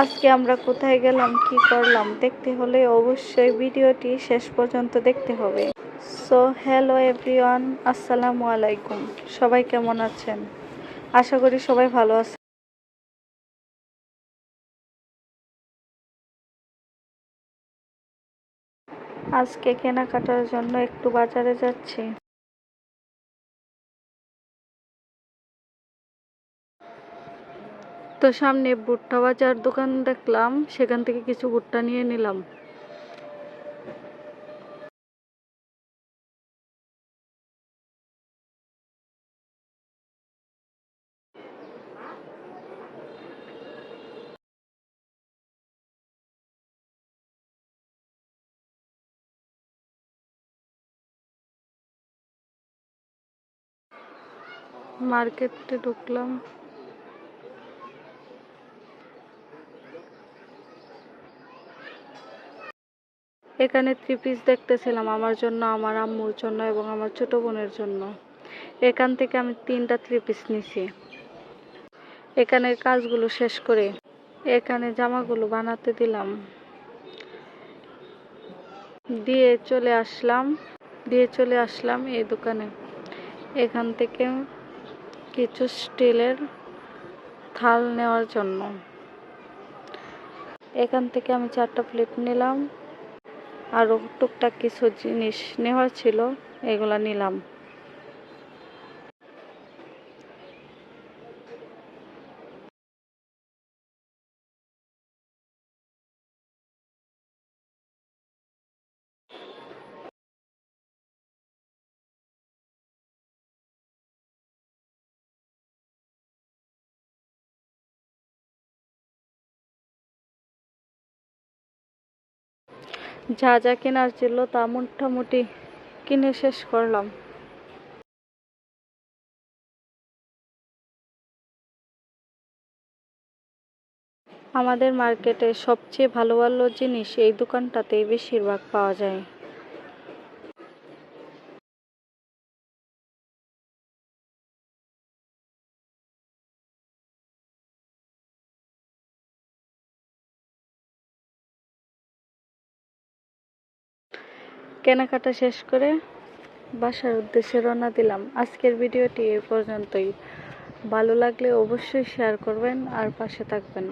আজকে আমরা কোথায় গেলাম, কি করলাম দেখতে হলে অবশ্যই ভিডিওটি শেষ পর্যন্ত দেখতে হবে। সো হ্যালো এভরিওয়ান, আসসালামু আলাইকুম। সবাই কেমন আছেন? আশা করি সবাই ভালো আছেন। আজকে কেনাকাটার জন্য একটু বাজারে যাচ্ছি। তো সামনে ভুট্টা বাজার দোকান দেখলাম, সেখান থেকে কিছু ভুট্টা নিয়ে নিলাম। মার্কেটে ঢুকলাম। এখানে 3 পিস দেখতেছিলাম আমার জন্য, আমার আম্মুর জন্য এবং আমার ছোট বোনের জন্য। এখান থেকে আমি 3টা 3 পিস নিছি। এখানে কাজগুলো শেষ করে এখানে জামাগুলো বানাতে দিলাম, দিয়ে চলে আসলাম এই দোকানে। এখান থেকে কিছু স্টিলের থাল নেওয়ার জন্য। এখান থেকে আমি 4টা প্লেট নিলাম, আরও টুকটাক কিছু জিনিস নেওয়ার ছিল, এগুলা নিলাম। যা যা কেনার ছিল তা মোটামুটি কিনে শেষ করলাম। আমাদের মার্কেটে সবচেয়ে ভালো ভালো জিনিস এই দোকানটাতেই বেশিরভাগ পাওয়া যায়। কেনাকাটা শেষ করে বাসার উদ্দেশ্যে রওনা দিলাম। আজকের ভিডিওটি এই পর্যন্তই। ভালো লাগলে অবশ্যই শেয়ার করবেন আর পাশে থাকবেন।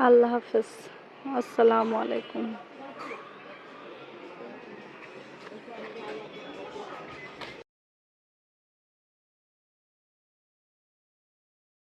আল্লাহ হাফেজ, আসসালামু আলাইকুম।